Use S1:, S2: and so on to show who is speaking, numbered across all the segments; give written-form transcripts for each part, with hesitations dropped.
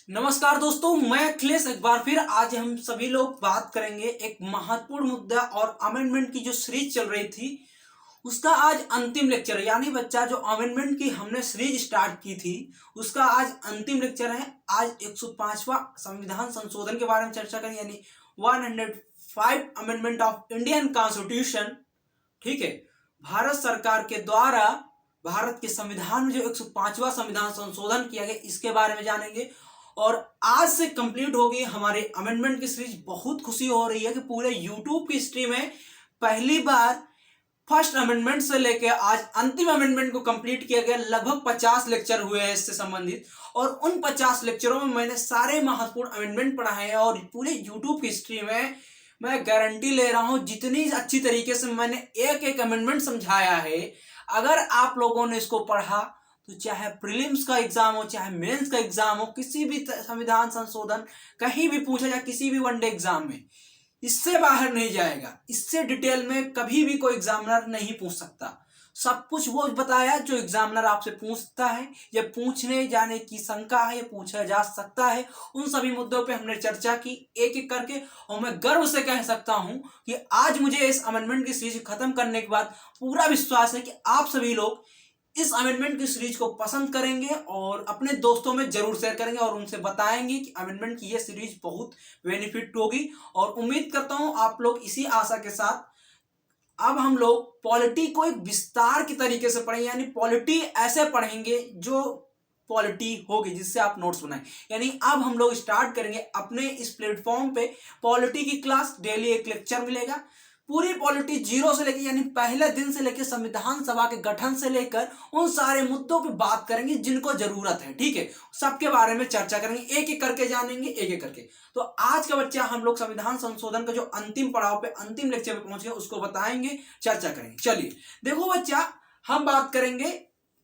S1: नमस्कार दोस्तों, मैं अखिलेश। एक बार फिर आज हम सभी लोग बात करेंगे एक महत्वपूर्ण मुद्दा और अमेंडमेंट की जो सीरीज चल रही थी उसका आज अंतिम लेक्चर है। यानी बच्चा जो अमेंडमेंट की हमने सीरीज स्टार्ट की थी उसका आज अंतिम लेक्चर है। आज 105वां संविधान संशोधन के बारे में चर्चा करें, यानी 105 अमेंडमेंट ऑफ इंडियन कॉन्स्टिट्यूशन। ठीक है, भारत सरकार के द्वारा भारत के संविधान में जो 105वां संविधान संशोधन किया गया इसके बारे में जानेंगे। और आज से कंप्लीट होगी हमारे अमेंडमेंट की सीरीज। बहुत खुशी हो रही है कि पूरे यूट्यूब की हिस्ट्री में पहली बार फर्स्ट अमेंडमेंट से लेकर आज अंतिम अमेंडमेंट को कंप्लीट किया गया। लगभग 50 लेक्चर हुए हैं इससे संबंधित, और उन 50 लेक्चरों में मैंने सारे महत्वपूर्ण अमेंडमेंट पढ़ाए हैं। और पूरे यूट्यूब की हिस्ट्री में मैं गारंटी ले रहा हूं, जितनी अच्छी तरीके से मैंने एक एक अमेंडमेंट समझाया है, अगर आप लोगों ने इसको पढ़ा तो चाहे प्रीलिम्स का एग्जाम हो, चाहे मेंस का एग्जाम हो, किसी भी संविधान संशोधन कहीं भी पूछा जाए, किसी भी वनडे एग्जाम में, इससे बाहर नहीं जाएगा। इससे डिटेल में कभी भी कोई एग्जामिनर नहीं पूछ सकता। सब कुछ वो बताया जो एग्जामिनर आपसे पूछता है, या पूछने जाने की शंका है, या पूछा जा सकता है। उन सभी मुद्दों पे हमने चर्चा की एक एक करके, और मैं गर्व से कह सकता हूं कि आज मुझे इस अमेंडमेंट की सीरीज खत्म करने के बाद पूरा विश्वास है कि आप सभी लोग इस अमेंडमेंट की सीरीज को पसंद करेंगे और अपने दोस्तों में जरूर शेयर करेंगे और उनसे बताएंगे कि अमेंडमेंट की ये सीरीज बहुत बेनिफिट होगी। और उम्मीद करता हूं आप लोग इसी आशा के साथ अब हम लोग पॉलिटी को एक विस्तार की तरीके से पढ़ेंगे, यानी पॉलिटी ऐसे पढ़ेंगे जो पॉलिटी होगी जिससे आप नोट्स बनाएं। यानी अब हम लोग स्टार्ट करेंगे अपने इस प्लेटफॉर्म पे पॉलिटी की क्लास। डेली एक लेक्चर मिलेगा, पूरी पॉलिटी जीरो से लेकर, यानी पहले दिन से लेकर संविधान सभा के गठन से लेकर उन सारे मुद्दों पे बात करेंगे जिनको जरूरत है। ठीक है, सबके बारे में चर्चा करेंगे, एक एक करके जानेंगे, एक एक करके। तो आज का बच्चा हम लोग संविधान संशोधन का जो अंतिम पड़ाव पे अंतिम लेक्चर पे पहुंचे उसको बताएंगे, चर्चा करेंगे। चलिए देखो बच्चा, हम बात करेंगे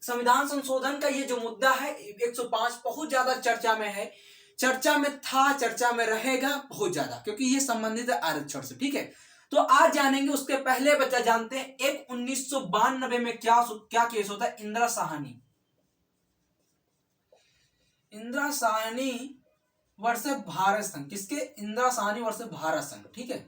S1: संविधान संशोधन का। ये जो मुद्दा है 105 बहुत ज्यादा चर्चा में है, चर्चा में था, चर्चा में रहेगा बहुत ज्यादा, क्योंकि ये संबंधित है आरक्षण से। ठीक है, तो आज जानेंगे। उसके पहले बच्चा जानते हैं एक 1992 में क्या केस होता है। इंदिरा साहनी वर्सेस भारत संघ। किसके? इंदिरा साहनी वर्सेस भारत संघ। ठीक है,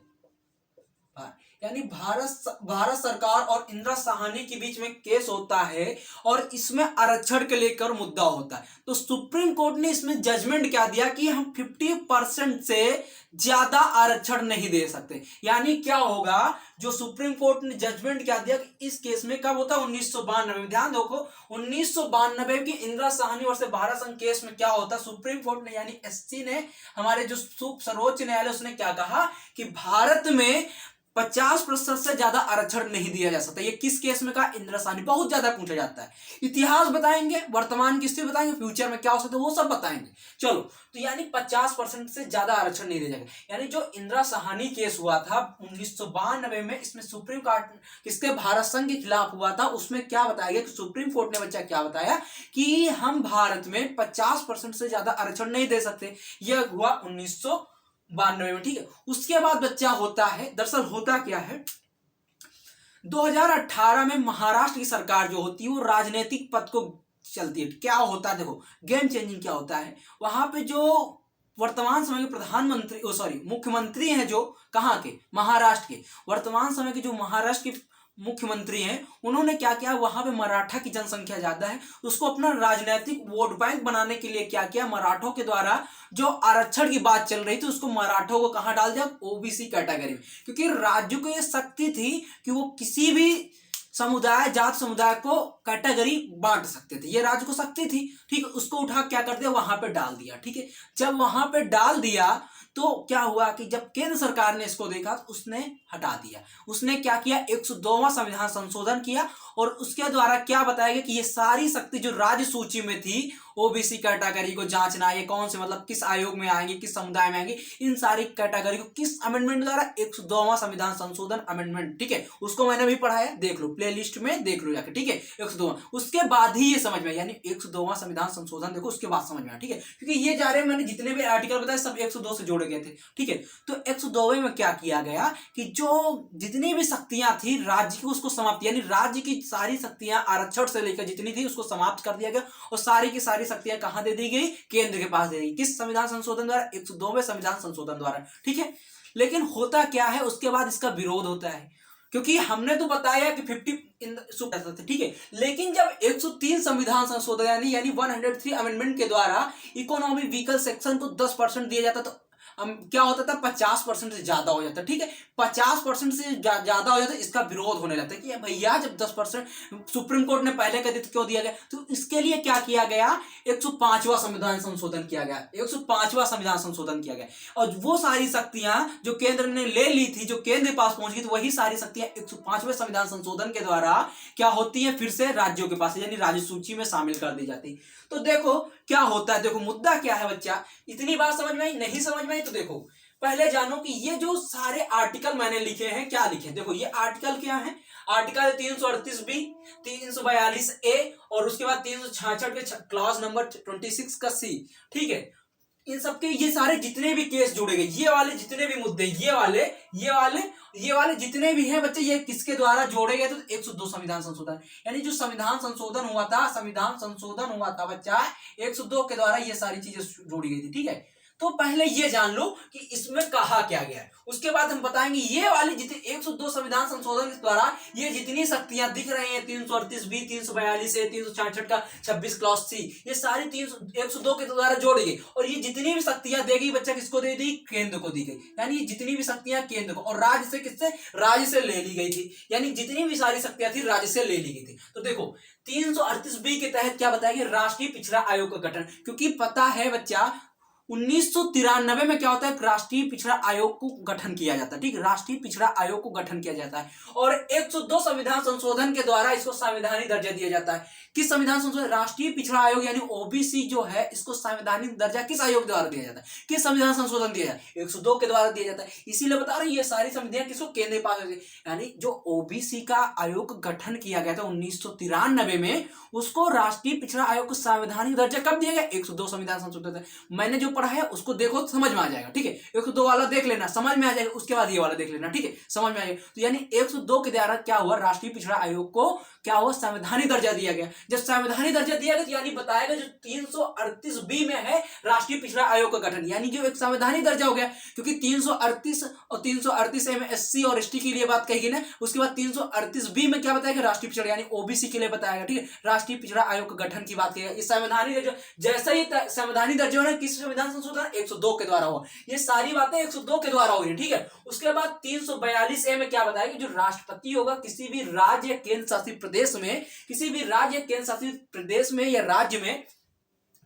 S1: यानी भारत सरकार और इंदिरा साहनी के बीच में केस होता है और इसमें आरक्षण के लेकर मुद्दा होता है। तो सुप्रीम कोर्ट ने इसमें जजमेंट क्या दिया कि हम 50% से ज्यादा आरक्षण नहीं दे सकते। यानी क्या होगा, जो सुप्रीम कोर्ट ने जजमेंट क्या दिया कि इस केस में कब होता है 1992 में। ध्यान देखो, 1992 की इंदिरा साहनी वर्सेस भारत संघ केस में क्या होता है, सुप्रीम कोर्ट ने यानी एससी ने, हमारे जो सर्वोच्च न्यायालय, उसने क्या कहा कि भारत में 50% से ज्यादा आरक्षण नहीं दिया जा सकता। ये किस केस में कहा? इंदिरा साहनी। बहुत ज्यादा पूछा जाता है। इतिहास बताएंगे, वर्तमान की स्थिति बताएंगे, फ्यूचर में क्या हो सकता है वो सब बताएंगे। चलो, तो यानी 50% से ज्यादा आरक्षण नहीं दिया जाएगा। यानी जो इंदिरा साहनी केस हुआ था 1992 में, इसमें सुप्रीम कोर्ट किसके? भारत संघ के खिलाफ हुआ था। उसमें क्या बताया गया कि सुप्रीम कोर्ट ने बच्चा क्या बताया कि हम भारत में 50% से ज्यादा आरक्षण नहीं दे सकते। यह हुआ 1992 में। ठीक है, उसके बाद बच्चा होता है, दरअसल होता क्या है, 2018 में महाराष्ट्र की सरकार जो होती है वो राजनीतिक पद को चलती है। क्या होता है, देखो गेम चेंजिंग क्या होता है। वहां पे जो वर्तमान समय के प्रधानमंत्री मुख्यमंत्री हैं, जो कहां के? महाराष्ट्र के। वर्तमान समय के जो महाराष्ट्र के मुख्यमंत्री हैं, उन्होंने क्या किया, वहां पे मराठा की जनसंख्या ज्यादा है, उसको अपना राजनीतिक वोट बैंक बनाने के लिए क्या किया, मराठों के द्वारा जो आरक्षण की बात चल रही थी उसको मराठों को कहां डाल दिया? ओबीसी कैटेगरी में। क्योंकि राज्य को यह शक्ति थी कि वो किसी भी समुदाय, जात समुदाय को कैटेगरी बांट सकते थे, ये राज्य को शक्ति थी। ठीक है, उसको उठा क्या कर दिया, वहां पे डाल दिया। ठीक है, जब वहां पे डाल दिया तो क्या हुआ कि जब केंद्र सरकार ने इसको देखा तो उसने हटा दिया। उसने क्या किया, 102वां संविधान संशोधन किया, और उसके द्वारा क्या बताया गया कि ये सारी शक्ति जो राज्य सूची में थी, ओबीसी कैटेगरी को जांचना, ये कौन से मतलब किस आयोग में आएंगे, किस समुदाय में आएंगे, इन सारी कैटेगरी को किस अमेंडमेंट द्वारा? 102वां संविधान संशोधन अमेंडमेंट। ठीक है, उसको मैंने भी पढ़ाया, देख लो प्ले लिस्ट में, देख लो जाके। ठीक है, 102वां, उसके बाद ही ये समझ में, यानी 102वां संविधान संशोधन देखो उसके बाद समझ में आया। ठीक है, क्योंकि ये जा रहे हैं, मैंने जितने भी आर्टिकल बताए सब 102 से जोड़े गए थे। ठीक है, तो 102वें में क्या किया गया कि जो जितनी भी शक्तियां थी राज्य की, उसको समाप्त, यानी राज्य की सारी शक्तियां आरक्षण से लेकर जितनी थी उसको समाप्त कर दिया गया और सारी की सारी शक्तियां कहां दे दी गई, केंद्र के पास दे दी। किस संविधान संशोधन द्वारा, 102वें संविधान संशोधन द्वारा। ठीक है, लेकिन होता क्या है, उसके बाद इसका विरोध होता है, क्योंकि हमने तो बताया कि 50 थे, ठीक है, लेकिन जब 103 संविधान संशोधन यानी 103 अमेंडमेंट के द्वारा इकोनॉमी व्हीकल सेक्शन को 10% दिया जाता, तो क्या होता था, 50% से ज्यादा हो जाता। ठीक है, 50% से ज्यादा हो जाता, इसका विरोध होने लगता है कि भैया जब 10% सुप्रीम कोर्ट ने पहले कह दी तो क्यों दिया गया। तो इसके लिए क्या किया गया, 105वां संविधान संशोधन किया गया, 105वां संविधान संशोधन किया गया। और वो सारी शक्तियां जो केंद्र ने ले ली थी, जो केंद्र के पास पहुंच गई, तो वही सारी शक्तियां 105वें संविधान संशोधन के द्वारा क्या होती है, फिर से राज्यों के पास यानी राज्य सूची में शामिल कर दी जाती। तो देखो क्या होता है, देखो मुद्दा क्या है बच्चा, इतनी बात समझ में आई, नहीं समझ में आई तो देखो पहले जानो कि ये जो सारे आर्टिकल मैंने लिखे हैं क्या लिखे। देखो ये आर्टिकल क्या है, आर्टिकल 338B, 342A और उसके बाद 366 के क्लॉज नंबर 26 का C। ठीक है, इन सबके ये सारे जितने भी केस जुड़े गए, ये वाले जितने भी मुद्दे, ये वाले जितने भी हैं बच्चे, ये किसके द्वारा जोड़े गए, तो 102 संविधान संशोधन, यानी जो संविधान संशोधन हुआ था बच्चा 102 के द्वारा ये सारी चीजें जोड़ी गई थी। ठीक है, तो पहले ये जान लो कि इसमें कहा क्या गया है, उसके बाद हम बताएंगे ये वाली जितनी 102 संविधान संशोधन के द्वारा ये जितनी शक्तियां दिख रही हैं, 338B, 342A, 366 का 26 क्लॉज C, ये सारी 102 के द्वारा जोड़ी गई और ये जितनी भी शक्तियां देगी बच्चा किसको दे दी, केंद्र को दी गई। यानी जितनी भी शक्तियां केंद्र को, और राज्य से किससे, राज्य से ले ली गई थी, यानी जितनी भी सारी शक्तियां थी राज्य से ले ली गई थी। तो देखो 338B के तहत क्या बताया गया, राष्ट्रीय पिछड़ा आयोग का गठन, क्योंकि पता है बच्चा 1993 में क्या होता है, राष्ट्रीय पिछड़ा आयोग को गठन किया जाता है। ठीक, राष्ट्रीय पिछड़ा आयोग को गठन किया जाता है और 102 संविधान संशोधन के द्वारा इसको संवैधानिक दर्जा दिया जाता है। किस संविधान संशोधन, राष्ट्रीय पिछड़ा आयोग यानी ओबीसी जो है, इसको संवैधानिक दर्जा किस आयोग द्वारा दिया जाता है, किस संविधान संशोधन दिया जाता है, 102 के द्वारा दिया जाता है। इसीलिए बता रहे हैं ये सारी संविधान किसको, केंद्र के पास, यानी जो ओबीसी का आयोग गठन किया गया था 1993 में, उसको राष्ट्रीय पिछड़ा आयोग को संवैधानिक दर्जा कब दिया गया, 102 संविधान संशोधन। मैंने जो पढ़ा है उसको देखो तो समझ में आ जाएगा। ठीक है, 102 वाला देख लेना, समझ में आ जाएगा, उसके बाद ये वाला देख लेना। ठीक है, समझ में आएगा। तो यानी 102 के द्वारा क्या हुआ, राष्ट्रीय पिछड़ा आयोग को क्या हुआ, संवैधानिक दर्जा दिया गया। जब संवैधानिक दर्जा दिया गया तो यानी बताएगा जो 338B में है राष्ट्रीय पिछड़ा आयोग का गठन, यानी जो एक संवैधानिक दर्जा हो गया, क्योंकि 338 और 338A में SC और ST के लिए बात कही गई ना, उसके बाद 338B में क्या बताया, राष्ट्रीय पिछड़ा यानी ओबीसी के लिए बताया। ठीक है, राष्ट्रीय पिछड़ा आयोग का गठन की बात की, इस संवैधानिक दर्जा, जैसा ही संवैधानिक दर्जा होना किस संविधान संशोधन, 102 के द्वारा हुआ। ये सारी बातें 102 के द्वारा हो रही है। ठीक है, उसके बाद 342A में क्या बताया कि जो राष्ट्रपति होगा किसी भी राज्य केंद्र शासित प्रदेश में, किसी भी राज्य केंद्र शासित प्रदेश में या राज्य में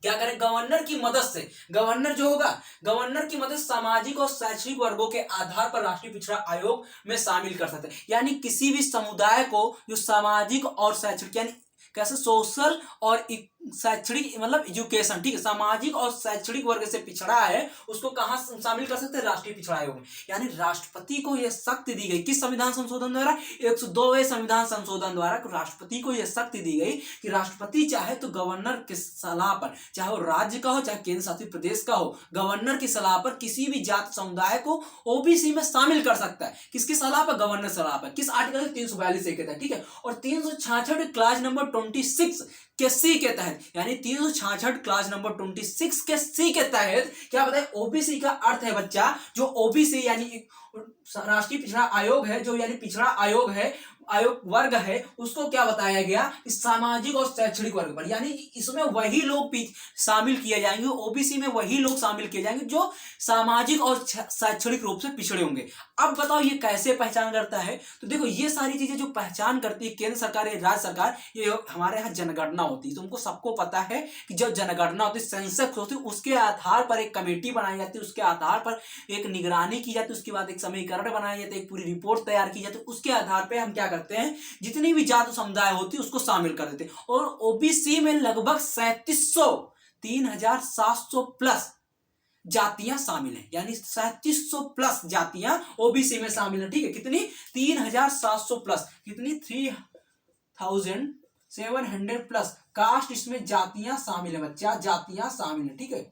S1: क्या करें, गवर्नर की मदद से, गवर्नर जो होगा, गवर्नर की मदद सामाजिक और शैक्षणिक वर्गों के आधार पर राष्ट्रीय पिछड़ा आयोग में शामिल कर सकते हैं। यानी किसी भी समुदाय को जो सामाजिक और शैक्षणिक, यानी कैसे, सोशल और शैक्षणिक मतलब एजुकेशन, ठीक है, सामाजिक और शैक्षणिक वर्ग से पिछड़ा है, उसको कहां शामिल कर सकते हैं, राष्ट्रीय पिछड़ा आयोग में। यानी राष्ट्रपति को यह शक्ति दी गई, किस संविधान संशोधन द्वारा, 102वें संविधान संशोधन द्वारा राष्ट्रपति को यह शक्ति दी गई कि राष्ट्रपति चाहे तो गवर्नर की सलाह पर, चाहे वो राज्य का हो चाहे केंद्र शासित प्रदेश का हो, गवर्नर की सलाह पर किसी भी जात समुदाय को ओबीसी में शामिल कर सकता है। किसकी सलाह पर, गवर्नर सलाह पर। किस आर्टिकल 342 के तहत। ठीक है, और 366 क्लास नंबर 26 के C के तहत, यानी 366 क्लास नंबर 26 के C के तहत क्या बताए, ओबीसी का अर्थ है बच्चा, जो ओबीसी यानी राष्ट्रीय पिछड़ा आयोग है, जो यानी पिछड़ा आयोग है, आयोग वर्ग है, उसको क्या बताया गया, इस सामाजिक और शैक्षणिक वर्ग पर, यानी इसमें वही लोग शामिल किए जाएंगे, ओबीसी में वही लोग शामिल किए जाएंगे जो सामाजिक और शैक्षणिक रूप से पिछड़े होंगे। अब बताओ ये कैसे पहचान करता है, तो देखो ये सारी चीजें जो पहचान करती है केंद्र सरकार या राज्य सरकार, ये हमारे यहाँ जनगणना होती है, तुमको सबको पता है कि जब जनगणना होती है, सेंसस होती है, उसके आधार पर एक कमेटी बनाई जाती है, उसके आधार पर एक निगरानी की जाती है, उसके बाद एक समीकरण बनाया जाता है, एक पूरी रिपोर्ट तैयार की जाती है, उसके आधार पर हम क्या करते हैं, जितनी भी जात समुदाय होती है उसको शामिल कर देते हैं। और ओबीसी में लगभग 3700 प्लस जातियां शामिल हैं, यानी 3700 प्लस जातियां ओबीसी में शामिल है। ठीक है, कितनी, 3700 प्लस, कितनी, 3700 प्लस कास्ट इसमें जातियां शामिल है बच्चा, जातियां शामिल है। ठीक है,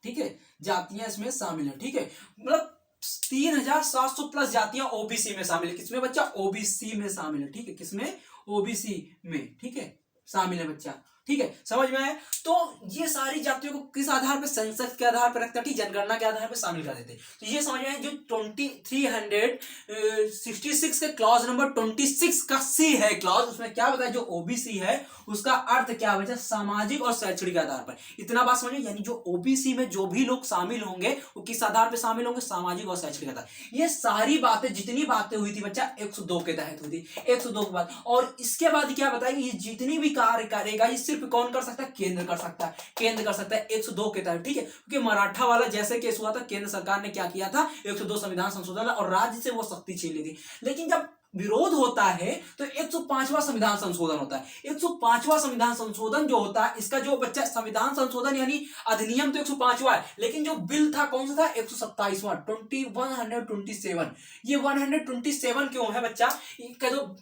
S1: ठीक है, जातियां इसमें शामिल है। ठीक है, मतलब 3700 प्लस जातियां ओबीसी में शामिल है। किसमें बच्चा? ओबीसी में शामिल है। ठीक है, किसमें? ओबीसी में। ठीक है, शामिल है बच्चा। ठीक है, समझ में आया? तो ये सारी जातियों को किस आधार पर? सेंसस के आधार पर रखता है, ठीक, जनगणना के आधार पर शामिल कर देते हैं। तो ये समझ में आया, जो 2366 के क्लॉज नंबर 26 का सी है क्लॉज, उसमें क्या बताया? जो ओबीसी है उसका अर्थ क्या बचा? सामाजिक और शैक्षणिक आधार पर। इतना बात समझिए, यानी जो ओबीसी में जो भी लोग शामिल होंगे वो किस आधार पर शामिल होंगे? सामाजिक और शैक्षणिक आधार। ये सारी बातें, जितनी बातें हुई थी बच्चा 102 के तहत हुई थी, 102 के बाद। और इसके बाद क्या बताया? ये जितनी भी कार्य करेगा ये सिर्फ कौन कर सकता है? केंद्र कर सकता है, केंद्र कर सकता है 102 के तहत। ठीक है, क्योंकि मराठा वाला जैसे केस हुआ था, केंद्र सरकार ने क्या किया था? 102 संविधान संशोधन और राज्य से वो शक्ति छीन ली थी। लेकिन जब विरोध होता है तो 105वां संविधान संशोधन होता है। 105वां संविधान संशोधन जो होता है, इसका जो बच्चा संविधान संशोधन यानी अधिनियम तो 105वां है, लेकिन जो बिल था कौन सा था? 127वां, 127। ये 127 क्यों है बच्चा? इसका जो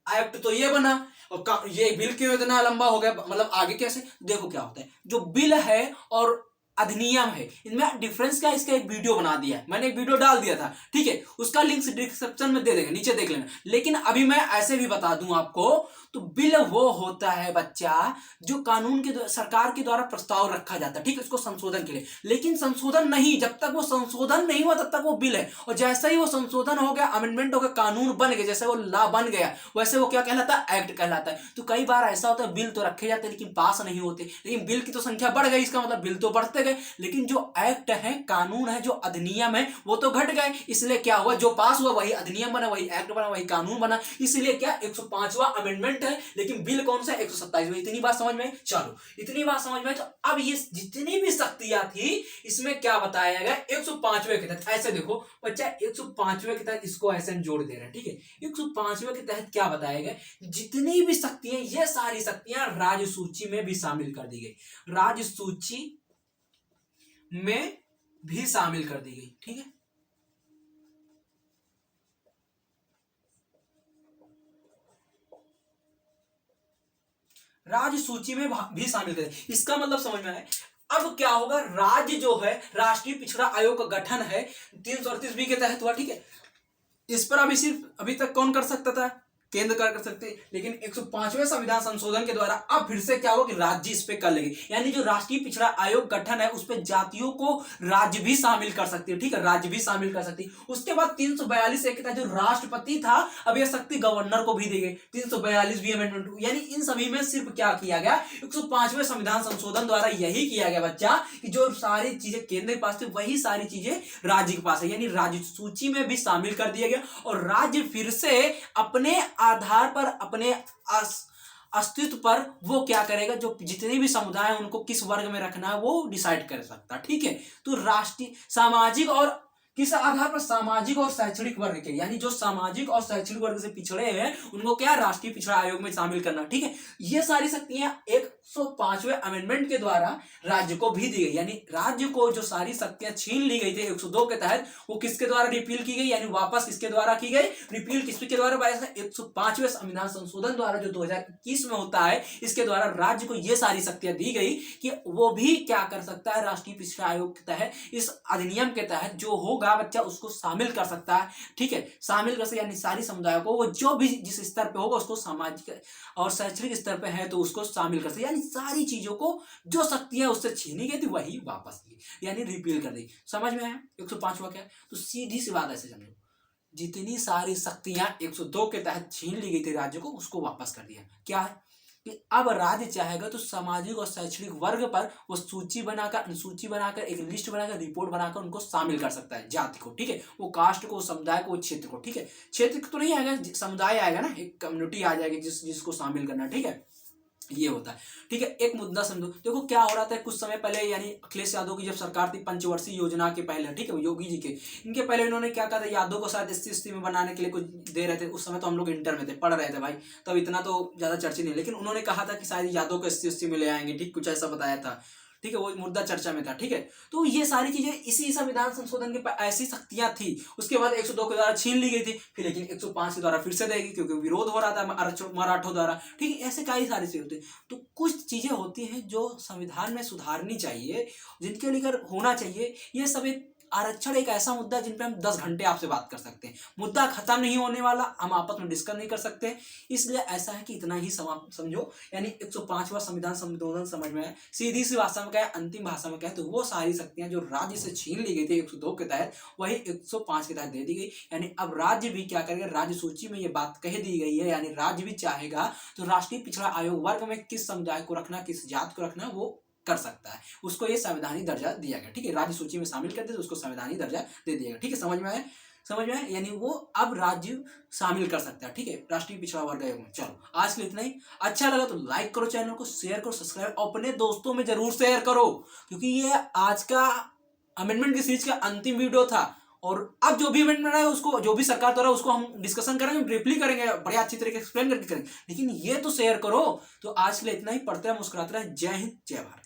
S1: एक्ट तो ये बना और ये बिल क्यों इतना लंबा हो गया? मतलब आगे कैसे? देखो क्या होता है, जो बिल है और अधिनियम है, इनमें डिफरेंस क्या है? इसका एक वीडियो बना दिया है, मैंने एक वीडियो डाल दिया था। ठीक है, उसका लिंक डिस्क्रिप्शन में दे देंगे, नीचे देख लेना। लेकिन अभी मैं ऐसे भी बता दूं आपको, तो बिल वो होता है बच्चा जो कानून के सरकार के द्वारा प्रस्ताव रखा जाता है, ठीक है, उसको संशोधन के लिए। लेकिन संशोधन नहीं, जब तक वो संशोधन नहीं हुआ तब तक वो बिल है। और जैसे ही वो संशोधन हो गया, अमेंडमेंट हो गया, कानून बन गया, जैसे वो लॉ बन गया, वैसे वो क्या कहलाता है? एक्ट कहलाता है। तो कई बार ऐसा होता है बिल तो रखे जाते हैं लेकिन पास नहीं होते, लेकिन बिल की तो संख्या बढ़ गई, इसका मतलब बिल तो बढ़ते गए, लेकिन जो एक्ट है, कानून है, जो अधिनियम है, वो तो घट गए। इसलिए क्या हुआ? जो पास हुआ वही अधिनियम बना, वही एक्ट बना, वही कानून बना। इसलिए क्या? 105वां अमेंडमेंट है, लेकिन बिल कौन सा? 127। इतनी बात समझ में? चलो, इतनी बात समझ में। तो अब ये जितनी भी शक्तियां थी इसमें क्या बताया गया? 105वें के तहत। ऐसे देखो बच्चा, 105वें के तहत इसको ऐसे जोड़ दे रहे हैं। ठीक है, 105वें के तहत क्या बताया गया? जितनी भी शक्तियां, ये सारी शक्तियां राज्य सूची में भी शामिल कर दी गई, राज्य सूची में भी शामिल कर दी गई। ठीक है, राज्य सूची में भी शामिल कर दी। इसका मतलब समझ में आए? अब क्या होगा? राज्य जो है, राष्ट्रीय पिछड़ा आयोग का गठन है 338 के तहत हुआ। ठीक है, इस पर अभी तक कौन कर सकता था? केंद्र कर सकते, लेकिन 105वें संविधान संशोधन के द्वारा अब फिर से क्या होगा कि राज्य इस पे कर लेंगे। यानी जो राष्ट्रीय पिछड़ा आयोग गठन है उस पे जातियों को राज्य भी शामिल कर सकती है। ठीक है, राज्य भी शामिल कर सकती है। उसके बाद 342 एक जो राष्ट्रपति था, अब यह शक्ति गवर्नर को भी दी गई। 342 भी अमेंडमेंट, यानी इन सभी में सिर्फ क्या किया गया? 105वें संविधान संशोधन द्वारा यही किया गया बच्चा कि जो सारी चीजें केंद्र के पास थी वही सारी चीजें राज्य के पास है, यानी राज्य सूची में भी शामिल कर दिया गया। और राज्य फिर से अपने आधार पर, अपने अस्तित्व पर वो क्या करेगा? जो जितने भी समुदाय हैं उनको किस वर्ग में रखना है वो डिसाइड कर सकता है। ठीक है, तो राष्ट्रीय, सामाजिक और किस आधार पर? सामाजिक और शैक्षणिक वर्ग के, यानी जो सामाजिक और शैक्षणिक वर्ग से पिछड़े हैं उनको क्या? राष्ट्रीय पिछड़ा आयोग में शामिल करना। ठीक है, ये सारी शक्तियां 105वें अमेंडमेंट के द्वारा राज्य को भी दी गई, यानी राज्य को जो सारी शक्तियां छीन ली गई थी 102 के तहत, वो किसके द्वारा रिपील की गई? यानी वापस किसके द्वारा की गई? रिपील किसके द्वारा? 105वें संविधान संशोधन द्वारा जो 2021 में होता है, इसके द्वारा राज्य को ये सारी शक्तियां दी गई कि वो भी क्या कर सकता है? राष्ट्रीय पिछड़ा आयोग के तहत, इस अधिनियम के तहत जो होगा बच्चा उसको शामिल कर सकता है। ठीक है, शामिल कर सकता, यानी सारी समुदायों को, वो जो भी जिस स्तर पे होगा उसको, सामाजिक और शैक्षणिक स्तर पे है तो उसको शामिल कर सकता, यानी सारी चीजों को जो शक्तियां उससे छीनी गई थी वही वापस दी, यानी रिपील कर दी। समझ में आया 105वां क्या? तो सीधी सी बात ऐसे समझो, जितनी सारी शक्तियां 102 के तहत छीन ली गई थी राज्य को, उसको वापस कर दिया। क्या है कि अब राज्य चाहेगा तो सामाजिक और शैक्षणिक वर्ग पर वो सूची बनाकर एक लिस्ट बनाकर रिपोर्ट बनाकर उनको शामिल कर सकता है, जाति को। ठीक है, वो कास्ट को, समुदाय को, क्षेत्र को। ठीक है, क्षेत्र तो नहीं आएगा, समुदाय आएगा ना, एक कम्युनिटी आ जाएगी जिसको शामिल करना। ठीक है, ये होता है। ठीक है, एक मुद्दा समझो। देखो क्या हो रहा था कुछ समय पहले, यानी अखिलेश यादव की जब सरकार थी, पंचवर्षीय योजना के पहले, ठीक है, योगी जी के, इनके पहले इन्होंने क्या कहा था? यादव को शायद SC/ST में बनाने के लिए कुछ दे रहे थे। उस समय तो हम लोग इंटर में थे, पढ़ रहे थे भाई, तब इतना तो ज्यादा चर्चा नहीं, लेकिन उन्होंने कहा था कि शायद यादव को SC/ST में ले आएंगे। ठीक, कुछ ऐसा बताया था। ठीक है, वो मुद्दा चर्चा में था। ठीक है, तो ये सारी चीजें इसी संविधान संशोधन के ऐसी शक्तियां थी। उसके बाद 102 के द्वारा छीन ली गई थी, फिर लेकिन 105 के द्वारा फिर से देगी क्योंकि विरोध हो रहा था मराठों द्वारा। ठीक है, ऐसे कई सारी चीजें होती है। तो कुछ चीजें होती हैं जो संविधान में सुधारनी चाहिए, जिनके लिए होना चाहिए। ये सब एक आरक्षण एक ऐसा मुद्दा है जिन पे हम 10 घंटे आपसे बात कर सकते हैं, मुद्दा खत्म नहीं होने वाला, हम आपस में डिस्कस नहीं कर सकते। इसलिए ऐसा है कि इतना ही समझो, यानी 105वां संविधान संशोधन समझ में है, सीधी सी भाषा में क्या है, अंतिम भाषा में क्या है, तो वो सारी शक्तियां जो राज्य से छीन ली गई थी 102 के तहत, वही 105 के तहत दे दी गई। यानी अब राज्य भी क्या करेगा, राज्य सूची में ये बात कह दी गई है, यानी राज्य भी चाहेगा तो राष्ट्रीय पिछड़ा आयोग वर्ग में किस समुदाय को रखना, किस जात को रखना, वो कर सकता है, उसको ये संवैधानिक दर्जा दिया गया। ठीक है, राज्य सूची में शामिल कर दे तो उसको संवैधानिक दर्जा दे दिया गया। ठीक है, समझ में आए, समझ में आए, यानी वो अब राज्य शामिल कर सकता है। ठीक है, राष्ट्रीय पिछड़ा वर्ग आयोग में। चलो आज के लिए इतना ही। अच्छा लगा तो लाइक करो, चैनल को शेयर करो, सब्सक्राइब अपने दोस्तों में जरूर शेयर करो, क्योंकि ये आज का अमेंडमेंट की सीरीज का अंतिम वीडियो था। और अब जो भी अमेंडमेंट है उसको, जो भी सरकार द्वारा, उसको हम डिस्कशन करेंगे, ब्रीफली करेंगे, बड़े अच्छी तरीके से एक्सप्लेन करके करेंगे, लेकिन ये तो शेयर करो। तो आज के लिए इतना ही, पढ़ते रहे, मुस्कुराते रहे। जय हिंद, जय भारत।